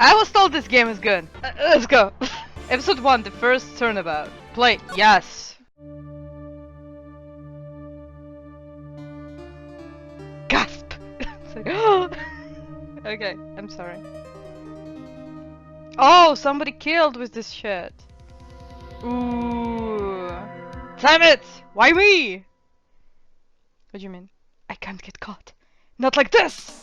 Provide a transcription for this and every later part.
I was told this game is good. Let's go. Episode 1, the first turnabout. Play. Yes. Gasp. Okay, I'm sorry. Oh, somebody killed with this shit. Ooh. Damn it! Why me? What do you mean? I can't get caught. Not like this!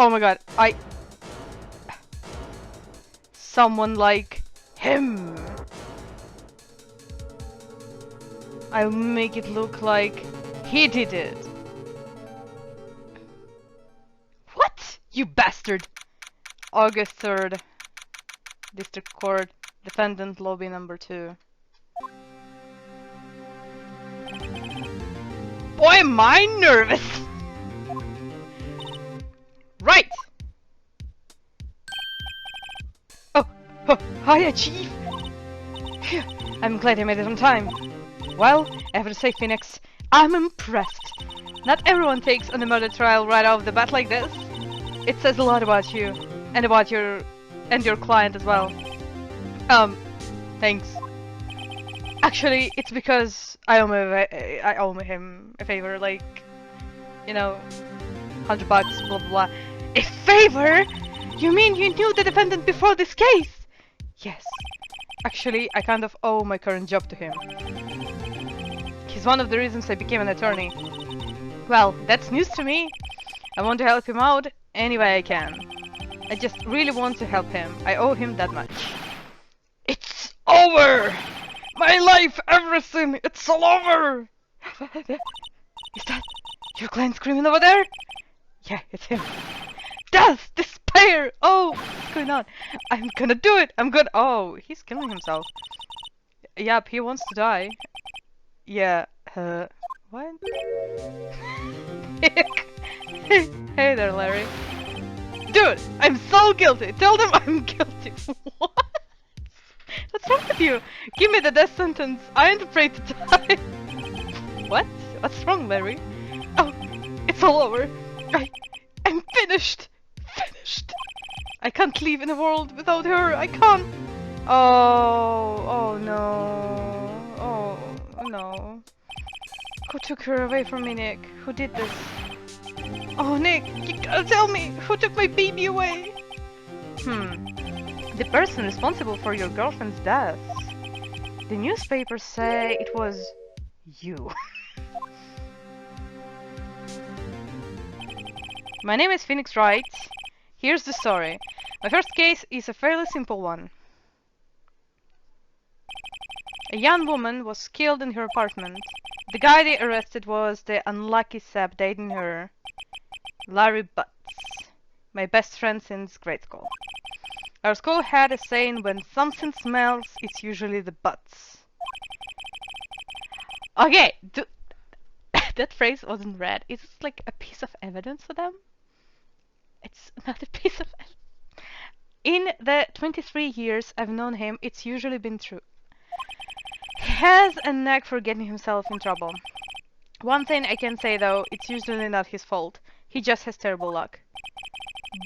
Oh my god, someone like him! I'll make it look like he did it. What? You bastard! August 3rd. District Court. Defendant Lobby number 2. Boy, am I nervous! Right! Oh, hiya, Chief! Phew, I'm glad I made it on time. Well, I have to say, Phoenix, I'm impressed. Not everyone takes on a murder trial right off the bat like this. It says a lot about you, and about your client as well. Thanks. Actually, it's because I owe him a favor, like, you know, $100, blah blah blah. A favor? You mean you knew the defendant before this case? Yes. Actually, I kind of owe my current job to him. He's one of the reasons I became an attorney. Well, that's news to me. I want to help him out any way I can. I just really want to help him. I owe him that much. It's over! My life, everything, it's all over! Is that your client screaming over there? Yeah, it's him. Death! Despair! Oh, what's going on? I'm gonna do it! I'm gonna— oh, he's killing himself. Yep, he wants to die. Yeah, what? Hey there, Larry. Dude, I'm so guilty! Tell them I'm guilty! What? What's wrong with you? Give me the death sentence. I ain't afraid to die. What? What's wrong, Larry? Oh, it's all over. I'm finished. Finished. I can't live in a world without her. I can't. Oh no. Oh no. Who took her away from me, Nick? Who did this? Oh, Nick, you gotta tell me. Who took my baby away? The person responsible for your girlfriend's death. The newspapers say it was you. My name is Phoenix Wright. Here's the story. My first case is a fairly simple one. A young woman was killed in her apartment. The guy they arrested was the unlucky sap dating her, Larry Butts, my best friend since grade school. Our school had a saying, when something smells, it's usually the butts. Okay, that phrase wasn't read. Is it like a piece of evidence for them? It's not a piece of evidence. In the 23 years I've known him, it's usually been true. He has a knack for getting himself in trouble. One thing I can say though, it's usually not his fault. He just has terrible luck.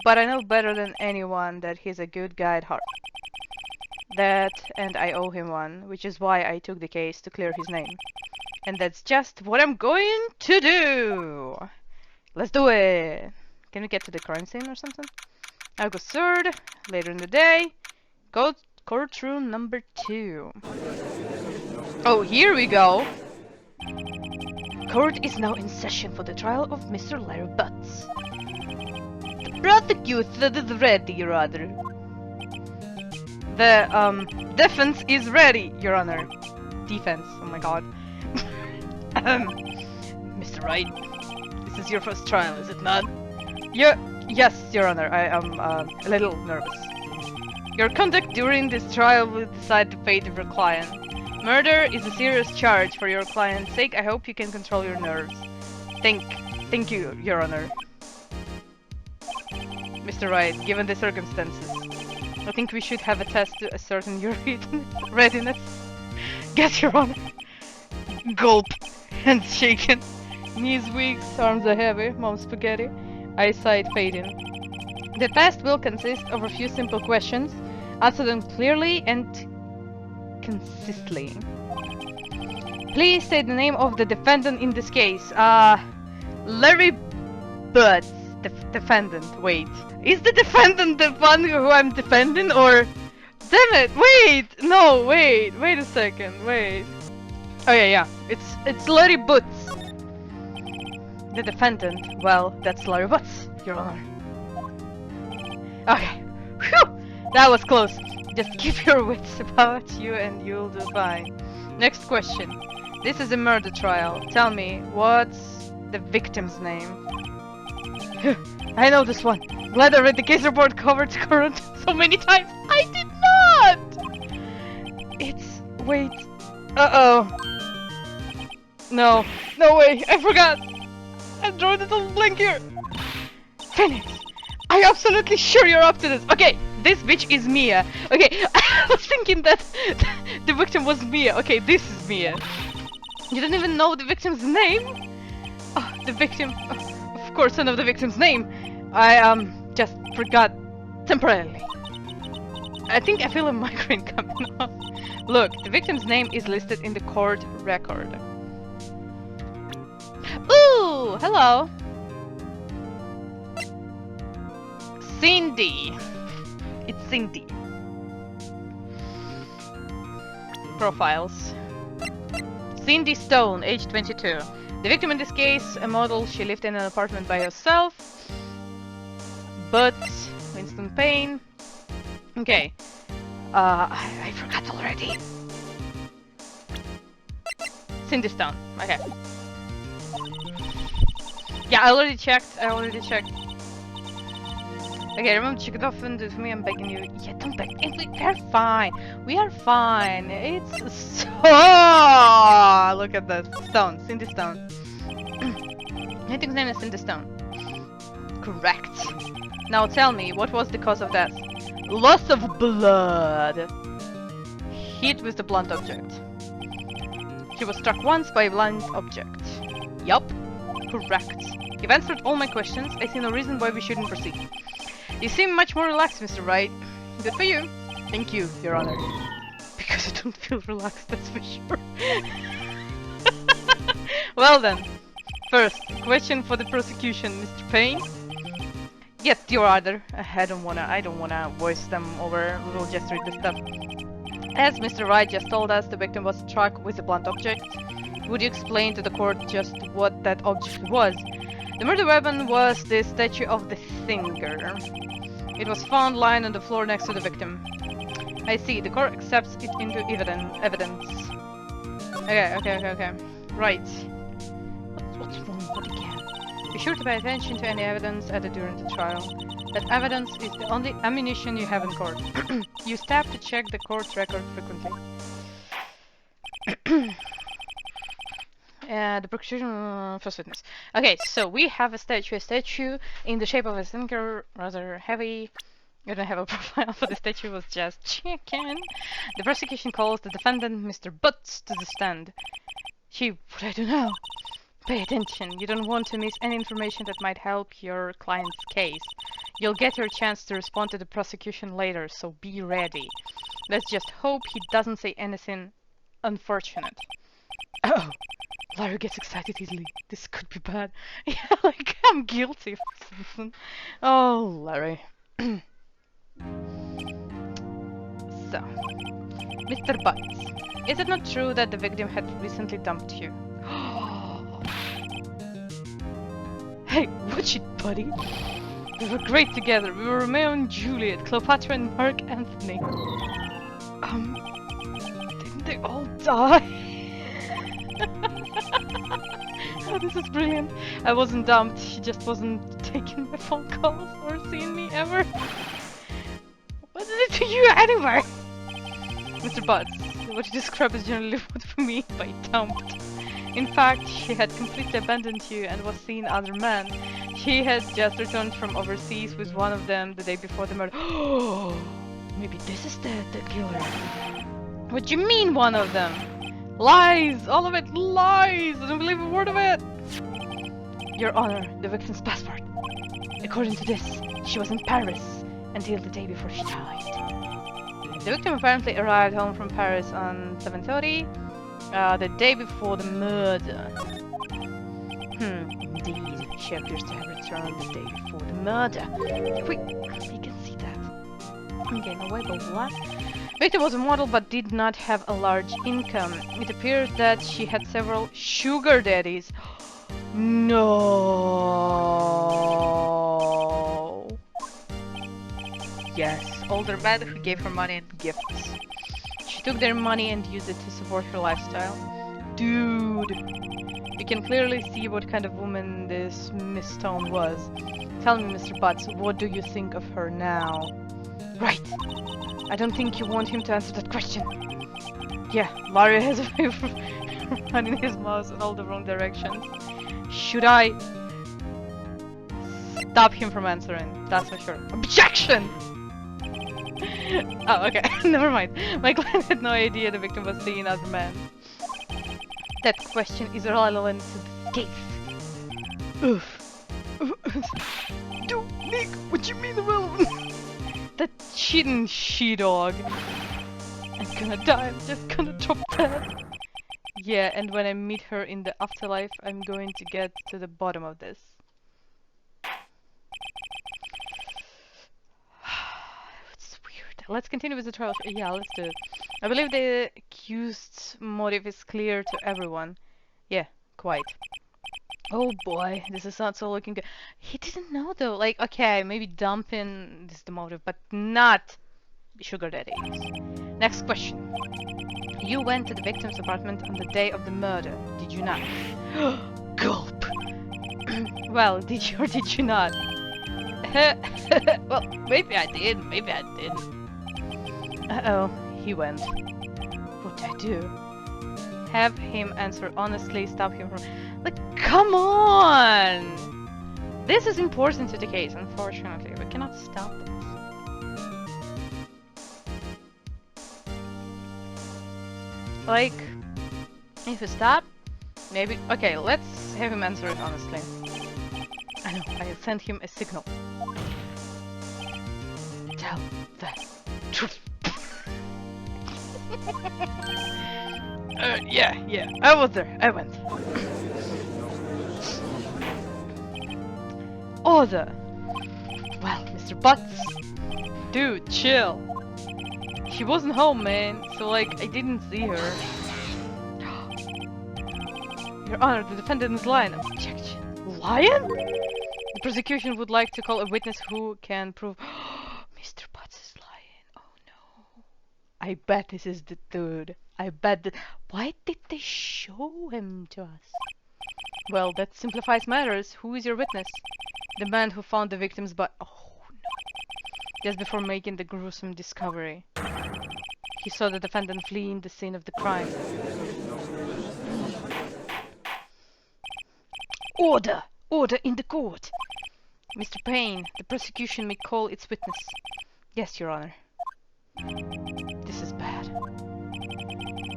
But I know better than anyone that he's a good guy at heart. That, and I owe him one, which is why I took the case to clear his name. And that's just what I'm going to do! Let's do it! Can we get to the crime scene or something? August 3rd, later in the day. Courtroom number 2. Oh, here we go! Court is now in session for the trial of Mr. Larry Butts. The prosecutor is ready, Your Honor. The defense is ready, Your Honor. Defense, oh my god. Mr. Wright, this is your first trial, is it not? Yes, Your Honor, I am a little nervous. Your conduct during this trial will decide the fate of your client. Murder is a serious charge. For your client's sake, I hope you can control your nerves. Thank you, Your Honor. Mr. Wright, given the circumstances, I think we should have a test to ascertain your readiness. Yes, Your Honor. Gulp. Hands shaken. Knees weak, arms are heavy. Mom's spaghetti. eyesight fading. The test will consist of a few simple questions. Answer them clearly and consistently. Please say the name of the defendant in this case. Larry Butts. Defendant. Wait. Is the defendant the one who I'm defending, or... Damn it! Wait! No, wait! Wait a second, wait. Oh yeah. It's Larry Butts. The defendant. Well, that's Larry Butts, Your Honor. Okay. Whew! That was close. Just keep your wits about you and you'll do fine. Next question. This is a murder trial. Tell me, what's the victim's name? I know this one. Glad I read the case report cover to current so many times. I did not! It's... wait. Uh-oh. No. No way. I forgot. I drew a little blank here. Phoenix. Are you absolutely sure you're up to this? Okay, this bitch is Mia. Okay, I was thinking that the victim was Mia. Okay, this is Mia. You don't even know the victim's name? Oh, the victim... of course I know the victim's name. I, just forgot temporarily. I think I feel a migraine coming on. Look, the victim's name is listed in the court record. Ooh, hello. Cindy. It's Cindy. Profiles. Cindy Stone, age 22. The victim in this case, a model, she lived in an apartment by herself. But Winston Payne. Okay. I forgot already. Cindy Stone. Okay. Yeah, I already checked. Okay, remember to check it off and do it for me. I'm begging you. Yeah, don't beg. We're fine. We are fine. It's so... look at that. Stone. Cindy Stone. I think his name is Cindy Stone. Correct. Now tell me, what was the cause of death? Loss of blood. Hit with the blunt object. She was struck once by a blunt object. Yup. Correct. You've answered all my questions. I see no reason why we shouldn't proceed. You seem much more relaxed, Mr. Wright. Good for you. Thank you, Your Honor. Because I don't feel relaxed, that's for sure. Well then. First, question for the prosecution, Mr. Payne. Yes, Your Honor. I don't wanna voice them over. We'll just read the stuff. As Mr. Wright just told us, the victim was struck with a blunt object. Would you explain to the court just what that object was? The murder weapon was the statue of the Thinker. It was found lying on the floor next to the victim. I see. The court accepts it into evidence. Okay. Right. What's wrong? What again? Be sure to pay attention to any evidence added during the trial. That evidence is the only ammunition you have in court. Use tab to check the court record frequently. The prosecution first witness. Okay, so we have a statue in the shape of a thinker, rather heavy. I don't have a profile, but the statue was just chicken. The prosecution calls the defendant, Mr. Butts, to the stand. What do I do now? Pay attention. You don't want to miss any information that might help your client's case. You'll get your chance to respond to the prosecution later, so be ready. Let's just hope he doesn't say anything unfortunate. Oh, Larry gets excited easily. This could be bad. Yeah, like I'm guilty of something. Oh, Larry. So, Mr. Butts, is it not true that the victim had recently dumped you? Hey, watch it, buddy. We were great together. We were Romeo and Juliet, Cleopatra and Mark Anthony. Didn't they all die? Oh, this is brilliant. I wasn't dumped. He just wasn't taking my phone calls or seeing me ever. What did it to you anyway? Mr. Butts, what you describe is generally what we mean by dumped. In fact, she had completely abandoned you and was seeing other men. She had just returned from overseas with one of them the day before the murder. Oh, maybe this is the killer. What do you mean, one of them? Lies! All of it lies! I don't believe a word of it! Your Honor, the victim's passport. According to this, she was in Paris until the day before she died. The victim apparently arrived home from Paris on 7:30, the day before the murder. Indeed, she appears to have returned the day before the murder. Wait, you can see that. Okay, no way, blah blah. Victim was a model but did not have a large income. It appears that she had several sugar daddies. No. Yes, older men who gave her money and gifts. She took their money and used it to support her lifestyle. Dude, you can clearly see what kind of woman this Miss Stone was. Tell me, Mr. Butts, what do you think of her now? Right. I don't think you want him to answer that question. Yeah, Mario has a way of running his mouse in all the wrong directions. Should I stop him from answering? That's for sure. Objection! Oh, okay. Never mind. My client had no idea the victim was seeing as a man. That question is irrelevant to the case. Oof. Dude, Nick, what you mean irrelevant? That cheating she-dog. I'm gonna die, I'm just gonna drop that. Yeah, and when I meet her in the afterlife, I'm going to get to the bottom of this. It's weird. Let's continue with the trial. Yeah, let's do it. I believe the accused's motive is clear to everyone. Yeah, quite. Oh boy, this is not so looking good. He didn't know though. Like, okay, maybe dumping is the motive, but not sugar daddies. Next question. You went to the victim's apartment on the day of the murder, did you not? Gulp! Well, did you or did you not? Well, maybe I did, maybe I didn't. Uh-oh, he went. What did I do? Have him answer honestly, stop him from... Like, come on! This is important to the case, unfortunately. We cannot stop this. Like, if you stop, maybe... Okay, let's have him answer it honestly. I know, I sent him a signal. Tell the truth. Yeah, I was there, I went. Order! Well, Mr. Butts, dude, chill. She wasn't home, man, so like, I didn't see her. Your Honor, the defendant is lying. Objection. Lying? The prosecution would like to call a witness who can prove... Mr. Butts is lying. Oh no. I bet this is the dude. I bet that... Why did they show him to us? Well, that simplifies matters. Who is your witness? The man who found the victim's body. Oh no. Just before making the gruesome discovery. He saw the defendant fleeing the scene of the crime. Order! Order in the court! Mr. Payne, the prosecution may call its witness. Yes, Your Honor. This is bad.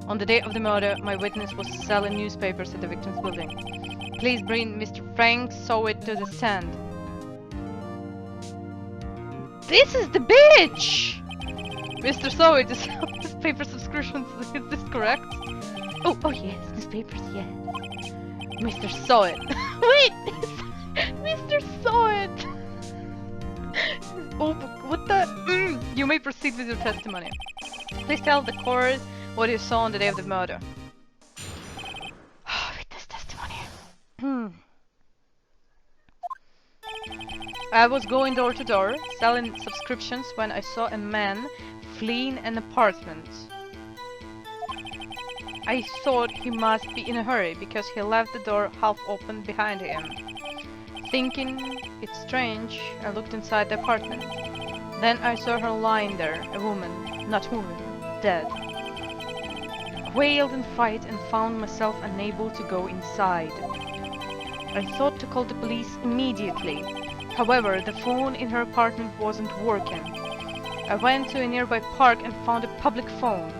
On the day of the murder, my witness was selling newspapers at the victim's building. Please bring Mr. Frank Sowit to the stand. This is the bitch! Mr. Sowit, is newspaper subscriptions, is this correct? Oh yes, newspapers, yeah. Mr. Sowit. Wait! Mr. Sowit! Oh, what the? You may proceed with your testimony. Please tell the court what you saw on the day of the murder. Witness testimony. I was going door to door, selling subscriptions when I saw a man fleeing an apartment. I thought he must be in a hurry because he left the door half open behind him. Thinking it's strange, I looked inside the apartment. Then I saw her lying there, a woman, not moving, dead. I wailed in fright and found myself unable to go inside. I thought to call the police immediately. However, the phone in her apartment wasn't working. I went to a nearby park and found a public phone.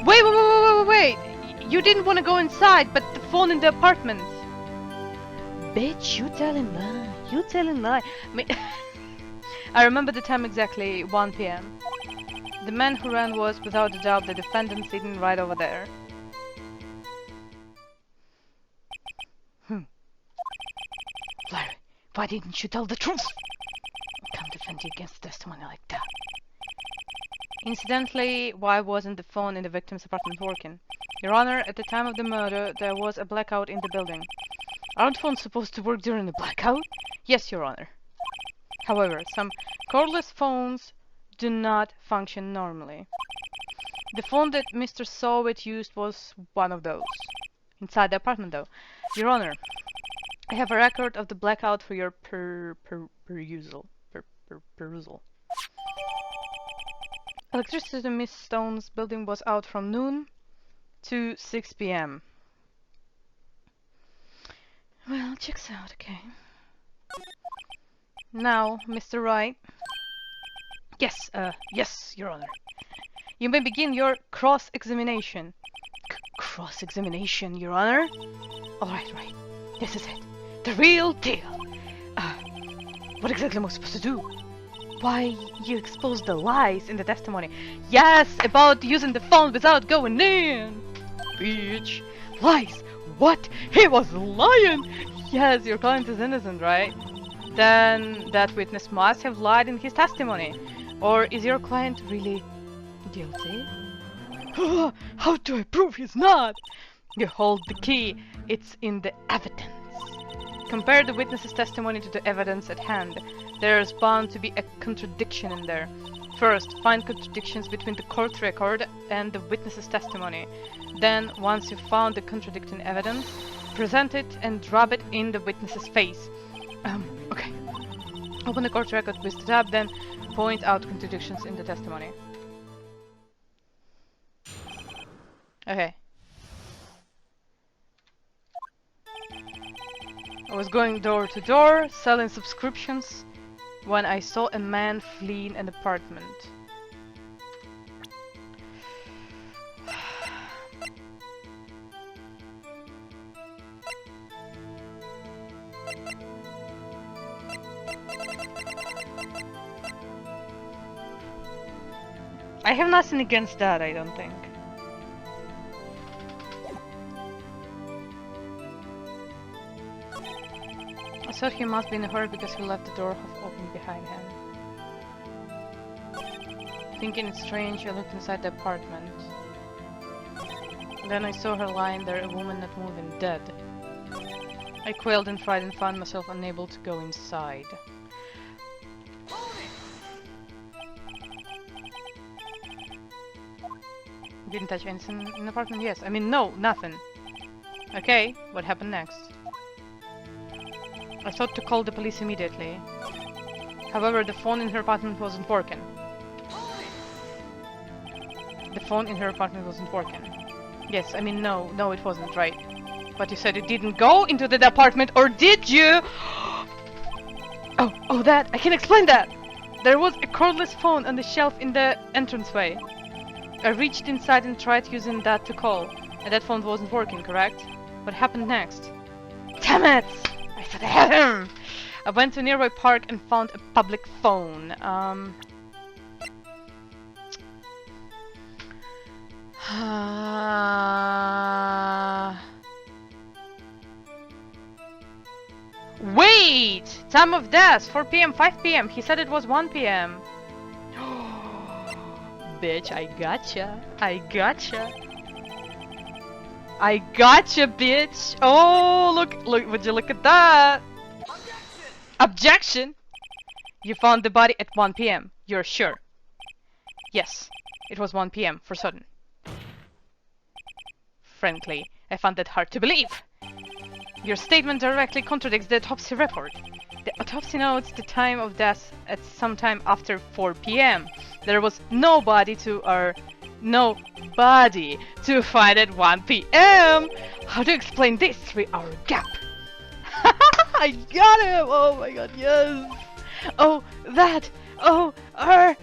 Wait! You didn't want to go inside, but the phone in the apartment. Bitch, you telling lies. You telling lie? I remember the time exactly, 1 p.m. The man who ran was, without a doubt, the defendant sitting right over there. Larry, why didn't you tell the truth? I can't defend you against testimony like that. Incidentally, why wasn't the phone in the victim's apartment working? Your Honor, at the time of the murder, there was a blackout in the building. Aren't phones supposed to work during a blackout? Yes, Your Honor. However, some cordless phones do not function normally. The phone that Mr. Sowit used was one of those. Inside the apartment, though. Your Honor, I have a record of the blackout for your perusal. Perusal. Electricity in Miss Stone's building was out from noon to 6 p.m. Well, checks out, okay. Now, Mr. Wright. Yes, yes, Your Honor. You may begin your cross-examination. Cross-examination, Your Honor? Alright, right. This is it. The real deal. What exactly am I supposed to do? Why, you exposed the lies in the testimony. Yes, about using the phone without going in. Bitch. Lies. What? He was lying. Yes, your client is innocent, right? Then that witness must have lied in his testimony. Or is your client really guilty? How do I prove he's not? You hold the key. It's in the evidence. Compare the witness's testimony to the evidence at hand. There's bound to be a contradiction in there. First, find contradictions between the court record and the witness's testimony. Then, once you've found the contradicting evidence, present it and rub it in the witness's face. Okay. Open the court record with the tab, then point out contradictions in the testimony. Okay. I was going door to door, selling subscriptions, when I saw a man fleeing an apartment. I have nothing against that, I don't think. I thought he must be in a hurry because he left the door half open behind him. Thinking it strange, I looked inside the apartment. Then I saw her lying there, a woman not moving, dead. I quailed in fright and found myself unable to go inside. Didn't touch anything in the apartment? Yes. I mean, no, nothing. Okay, what happened next? I thought to call the police immediately. However, the phone in her apartment wasn't working. The phone in her apartment wasn't working. Yes, I mean, no, it wasn't, right? But you said it didn't go into the apartment, or did you? Oh, that! I can explain that! There was a cordless phone on the shelf in the entranceway. I reached inside and tried using that to call, and that phone wasn't working, correct? What happened next? Damn it! I thought I had him! I went to a nearby park and found a public phone. Wait! Time of death! 4 p.m., 5 p.m. He said it was 1 p.m. Bitch, I gotcha. I gotcha. I gotcha, bitch. Oh, look, would you look at that? Objection! You found the body at 1 p.m. You're sure? Yes, it was 1 p.m. for certain. Frankly, I found that hard to believe. Your statement directly contradicts the autopsy report. The autopsy notes the time of death at sometime after 4 p.m. There was nobody to find at 1 p.m. How do you explain this 3-hour gap? I got him! Oh my god, yes! Oh, that! Oh, her!